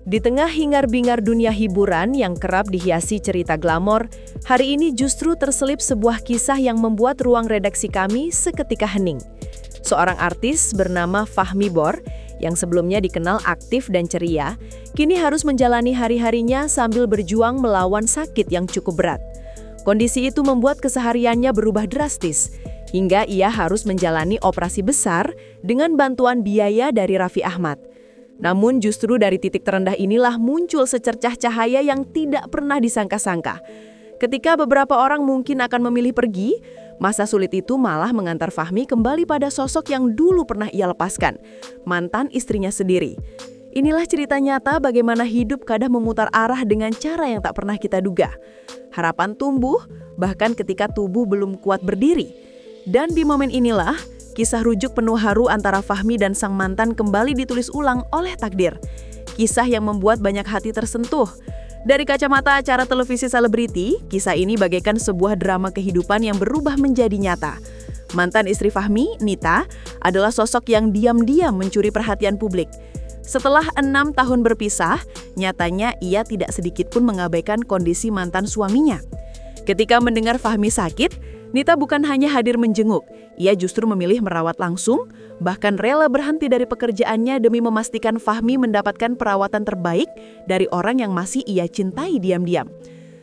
Di tengah hingar-bingar dunia hiburan yang kerap dihiasi cerita glamor, hari ini justru terselip sebuah kisah yang membuat ruang redaksi kami seketika hening. Seorang artis bernama Fahmi Bor, yang sebelumnya dikenal aktif dan ceria, kini harus menjalani hari-harinya sambil berjuang melawan sakit yang cukup berat. Kondisi itu membuat kesehariannya berubah drastis, hingga ia harus menjalani operasi besar dengan bantuan biaya dari Raffi Ahmad. Namun justru dari titik terendah inilah muncul secercah cahaya yang tidak pernah disangka-sangka. Ketika beberapa orang mungkin akan memilih pergi, masa sulit itu malah mengantar Fahmi kembali pada sosok yang dulu pernah ia lepaskan, mantan istrinya sendiri. Inilah cerita nyata bagaimana hidup kadang memutar arah dengan cara yang tak pernah kita duga. Harapan tumbuh, bahkan ketika tubuh belum kuat berdiri. Dan di momen inilah, kisah rujuk penuh haru antara Fahmi dan sang mantan kembali ditulis ulang oleh takdir. Kisah yang membuat banyak hati tersentuh. Dari kacamata acara televisi selebriti, kisah ini bagaikan sebuah drama kehidupan yang berubah menjadi nyata. Mantan istri Fahmi, Nita, adalah sosok yang diam-diam mencuri perhatian publik. Setelah 6 tahun berpisah, nyatanya ia tidak sedikit pun mengabaikan kondisi mantan suaminya. Ketika mendengar Fahmi sakit, Nita bukan hanya hadir menjenguk, ia justru memilih merawat langsung, bahkan rela berhenti dari pekerjaannya demi memastikan Fahmi mendapatkan perawatan terbaik dari orang yang masih ia cintai diam-diam.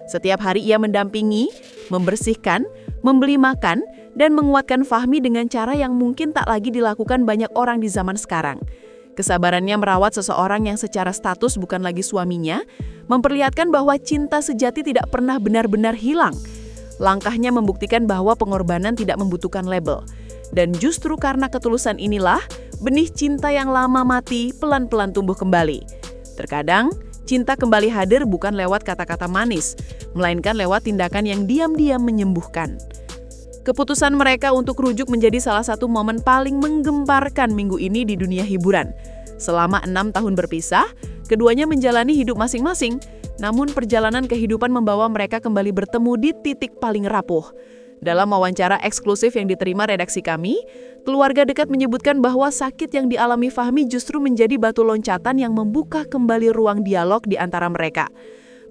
Setiap hari ia mendampingi, membersihkan, membeli makan, dan menguatkan Fahmi dengan cara yang mungkin tak lagi dilakukan banyak orang di zaman sekarang. Kesabarannya merawat seseorang yang secara status bukan lagi suaminya, memperlihatkan bahwa cinta sejati tidak pernah benar-benar hilang. Langkahnya membuktikan bahwa pengorbanan tidak membutuhkan label. Dan justru karena ketulusan inilah, benih cinta yang lama mati pelan-pelan tumbuh kembali. Terkadang, cinta kembali hadir bukan lewat kata-kata manis, melainkan lewat tindakan yang diam-diam menyembuhkan. Keputusan mereka untuk rujuk menjadi salah satu momen paling menggemparkan minggu ini di dunia hiburan. Selama 6 tahun berpisah, keduanya menjalani hidup masing-masing, namun perjalanan kehidupan membawa mereka kembali bertemu di titik paling rapuh. Dalam wawancara eksklusif yang diterima redaksi kami, keluarga dekat menyebutkan bahwa sakit yang dialami Fahmi justru menjadi batu loncatan yang membuka kembali ruang dialog di antara mereka.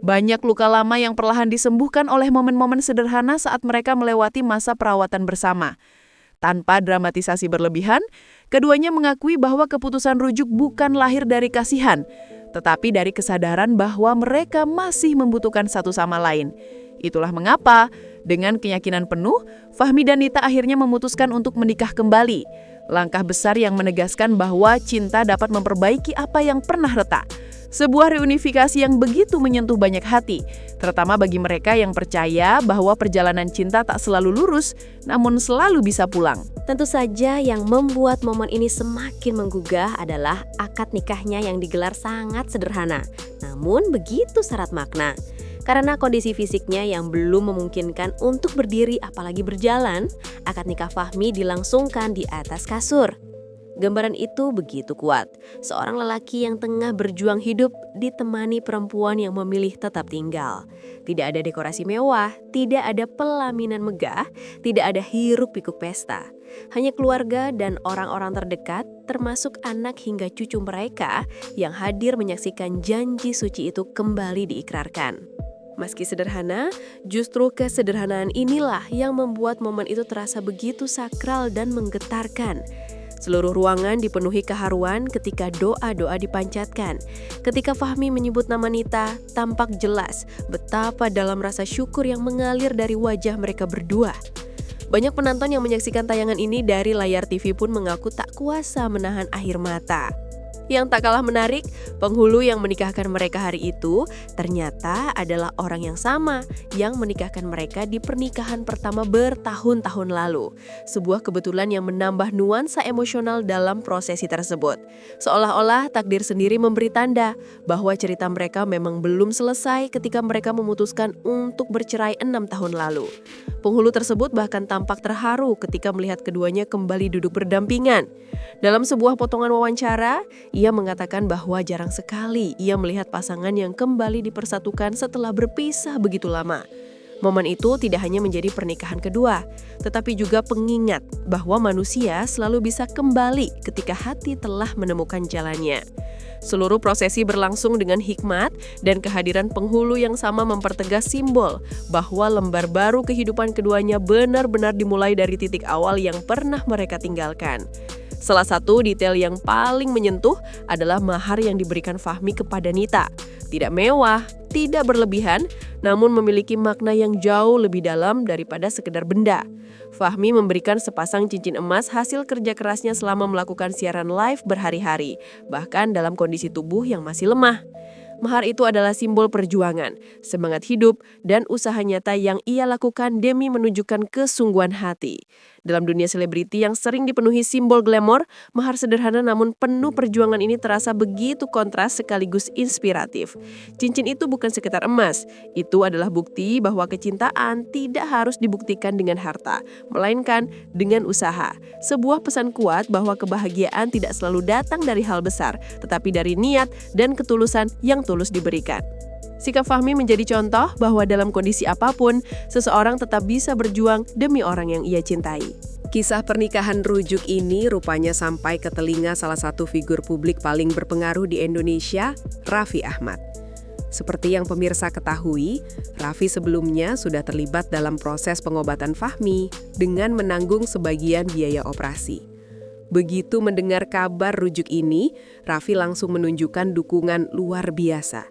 Banyak luka lama yang perlahan disembuhkan oleh momen-momen sederhana saat mereka melewati masa perawatan bersama. Tanpa dramatisasi berlebihan, keduanya mengakui bahwa keputusan rujuk bukan lahir dari kasihan, tetapi dari kesadaran bahwa mereka masih membutuhkan satu sama lain. Itulah mengapa, dengan keyakinan penuh, Fahmi dan Nita akhirnya memutuskan untuk menikah kembali. Langkah besar yang menegaskan bahwa cinta dapat memperbaiki apa yang pernah retak. Sebuah reunifikasi yang begitu menyentuh banyak hati, terutama bagi mereka yang percaya bahwa perjalanan cinta tak selalu lurus, namun selalu bisa pulang. Tentu saja yang membuat momen ini semakin menggugah adalah akad nikahnya yang digelar sangat sederhana, namun begitu syarat makna. Karena kondisi fisiknya yang belum memungkinkan untuk berdiri apalagi berjalan, akad nikah Fahmi dilangsungkan di atas kasur. Gambaran itu begitu kuat, seorang lelaki yang tengah berjuang hidup ditemani perempuan yang memilih tetap tinggal. Tidak ada dekorasi mewah, tidak ada pelaminan megah, tidak ada hiruk-pikuk pesta. Hanya keluarga dan orang-orang terdekat, termasuk anak hingga cucu mereka yang hadir menyaksikan janji suci itu kembali diikrarkan. Meski sederhana, justru kesederhanaan inilah yang membuat momen itu terasa begitu sakral dan menggetarkan. Seluruh ruangan dipenuhi keharuan ketika doa-doa dipanjatkan. Ketika Fahmi menyebut nama Nita, tampak jelas betapa dalam rasa syukur yang mengalir dari wajah mereka berdua. Banyak penonton yang menyaksikan tayangan ini dari layar TV pun mengaku tak kuasa menahan air mata. Yang tak kalah menarik, penghulu yang menikahkan mereka hari itu ternyata adalah orang yang sama yang menikahkan mereka di pernikahan pertama bertahun-tahun lalu. Sebuah kebetulan yang menambah nuansa emosional dalam prosesi tersebut. Seolah-olah takdir sendiri memberi tanda bahwa cerita mereka memang belum selesai ketika mereka memutuskan untuk bercerai 6 tahun lalu. Penghulu tersebut bahkan tampak terharu ketika melihat keduanya kembali duduk berdampingan. Dalam sebuah potongan wawancara, ia mengatakan bahwa jarang sekali ia melihat pasangan yang kembali dipersatukan setelah berpisah begitu lama. Momen itu tidak hanya menjadi pernikahan kedua, tetapi juga pengingat bahwa manusia selalu bisa kembali ketika hati telah menemukan jalannya. Seluruh prosesi berlangsung dengan hikmat dan kehadiran penghulu yang sama mempertegas simbol bahwa lembar baru kehidupan keduanya benar-benar dimulai dari titik awal yang pernah mereka tinggalkan. Salah satu detail yang paling menyentuh adalah mahar yang diberikan Fahmi kepada Nita. Tidak mewah, tidak berlebihan, namun memiliki makna yang jauh lebih dalam daripada sekedar benda. Fahmi memberikan sepasang cincin emas hasil kerja kerasnya selama melakukan siaran live berhari-hari, bahkan dalam kondisi tubuh yang masih lemah. Mahar itu adalah simbol perjuangan, semangat hidup, dan usaha nyata yang ia lakukan demi menunjukkan kesungguhan hati. Dalam dunia selebriti yang sering dipenuhi simbol glamor, mahar sederhana namun penuh perjuangan ini terasa begitu kontras sekaligus inspiratif. Cincin itu bukan sekedar emas, itu adalah bukti bahwa kecintaan tidak harus dibuktikan dengan harta, melainkan dengan usaha. Sebuah pesan kuat bahwa kebahagiaan tidak selalu datang dari hal besar, tetapi dari niat dan ketulusan yang tulus diberikan. Sikap Fahmi menjadi contoh bahwa dalam kondisi apapun, seseorang tetap bisa berjuang demi orang yang ia cintai. Kisah pernikahan rujuk ini rupanya sampai ke telinga salah satu figur publik paling berpengaruh di Indonesia, Raffi Ahmad. Seperti yang pemirsa ketahui, Raffi sebelumnya sudah terlibat dalam proses pengobatan Fahmi dengan menanggung sebagian biaya operasi. Begitu mendengar kabar rujuk ini, Raffi langsung menunjukkan dukungan luar biasa.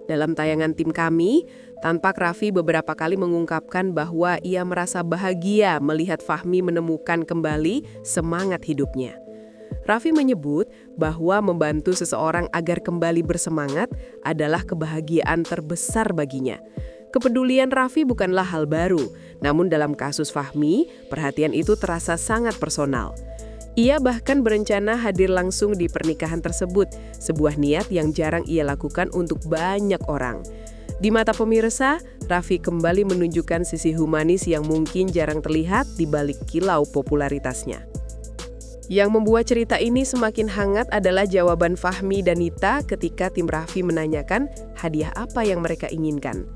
Dalam tayangan tim kami, tampak Raffi beberapa kali mengungkapkan bahwa ia merasa bahagia melihat Fahmi menemukan kembali semangat hidupnya. Raffi menyebut bahwa membantu seseorang agar kembali bersemangat adalah kebahagiaan terbesar baginya. Kepedulian Raffi bukanlah hal baru, namun dalam kasus Fahmi, perhatian itu terasa sangat personal. Ia bahkan berencana hadir langsung di pernikahan tersebut, sebuah niat yang jarang ia lakukan untuk banyak orang. Di mata pemirsa, Raffi kembali menunjukkan sisi humanis yang mungkin jarang terlihat di balik kilau popularitasnya. Yang membuat cerita ini semakin hangat adalah jawaban Fahmi dan Nita ketika tim Raffi menanyakan hadiah apa yang mereka inginkan.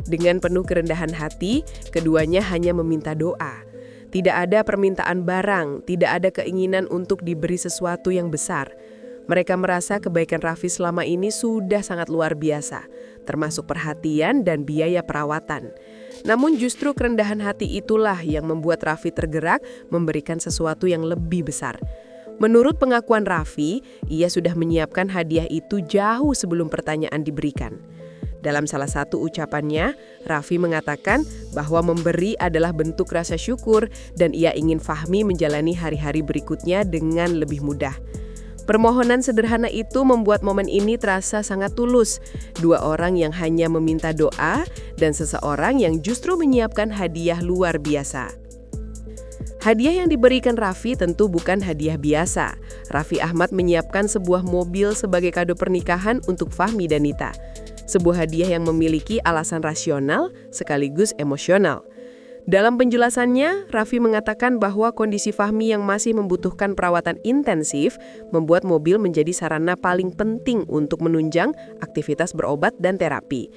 Dengan penuh kerendahan hati, keduanya hanya meminta doa. Tidak ada permintaan barang, tidak ada keinginan untuk diberi sesuatu yang besar. Mereka merasa kebaikan Raffi selama ini sudah sangat luar biasa, termasuk perhatian dan biaya perawatan. Namun justru kerendahan hati itulah yang membuat Raffi tergerak memberikan sesuatu yang lebih besar. Menurut pengakuan Raffi, ia sudah menyiapkan hadiah itu jauh sebelum pertanyaan diberikan. Dalam salah satu ucapannya, Raffi mengatakan bahwa memberi adalah bentuk rasa syukur dan ia ingin Fahmi menjalani hari-hari berikutnya dengan lebih mudah. Permohonan sederhana itu membuat momen ini terasa sangat tulus. Dua orang yang hanya meminta doa dan seseorang yang justru menyiapkan hadiah luar biasa. Hadiah yang diberikan Raffi tentu bukan hadiah biasa. Raffi Ahmad menyiapkan sebuah mobil sebagai kado pernikahan untuk Fahmi dan Nita. Sebuah hadiah yang memiliki alasan rasional sekaligus emosional. Dalam penjelasannya, Raffi mengatakan bahwa kondisi Fahmi yang masih membutuhkan perawatan intensif membuat mobil menjadi sarana paling penting untuk menunjang aktivitas berobat dan terapi.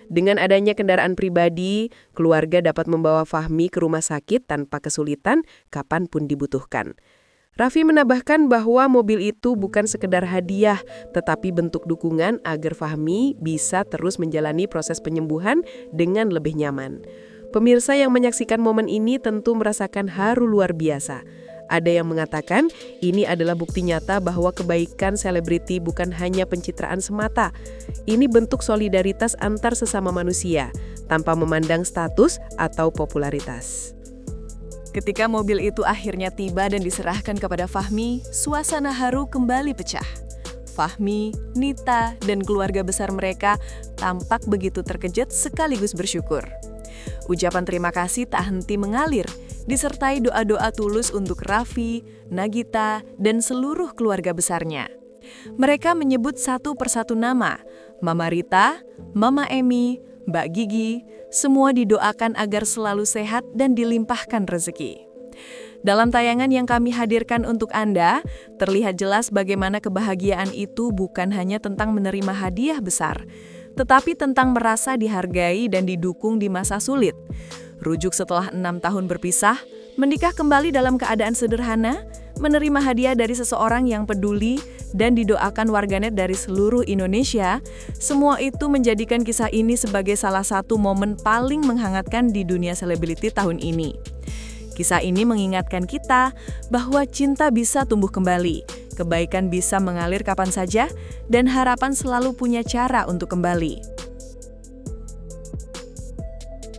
Dengan adanya kendaraan pribadi, keluarga dapat membawa Fahmi ke rumah sakit tanpa kesulitan kapanpun dibutuhkan. Raffi menambahkan bahwa mobil itu bukan sekedar hadiah, tetapi bentuk dukungan agar Fahmi bisa terus menjalani proses penyembuhan dengan lebih nyaman. Pemirsa yang menyaksikan momen ini tentu merasakan haru luar biasa. Ada yang mengatakan ini adalah bukti nyata bahwa kebaikan selebriti bukan hanya pencitraan semata. Ini bentuk solidaritas antar sesama manusia, tanpa memandang status atau popularitas. Ketika mobil itu akhirnya tiba dan diserahkan kepada Fahmi, suasana haru kembali pecah. Fahmi, Nita, dan keluarga besar mereka tampak begitu terkejut sekaligus bersyukur. Ucapan terima kasih tak henti mengalir, disertai doa-doa tulus untuk Raffi, Nagita, dan seluruh keluarga besarnya. Mereka menyebut satu persatu nama, Mama Rita, Mama Emi, Mbak Gigi, semua didoakan agar selalu sehat dan dilimpahkan rezeki. Dalam tayangan yang kami hadirkan untuk Anda, terlihat jelas bagaimana kebahagiaan itu bukan hanya tentang menerima hadiah besar, tetapi tentang merasa dihargai dan didukung di masa sulit. Rujuk setelah 6 tahun berpisah, menikah kembali dalam keadaan sederhana, menerima hadiah dari seseorang yang peduli, dan didoakan warganet dari seluruh Indonesia, semua itu menjadikan kisah ini sebagai salah satu momen paling menghangatkan di dunia selebriti tahun ini. Kisah ini mengingatkan kita bahwa cinta bisa tumbuh kembali, kebaikan bisa mengalir kapan saja, dan harapan selalu punya cara untuk kembali.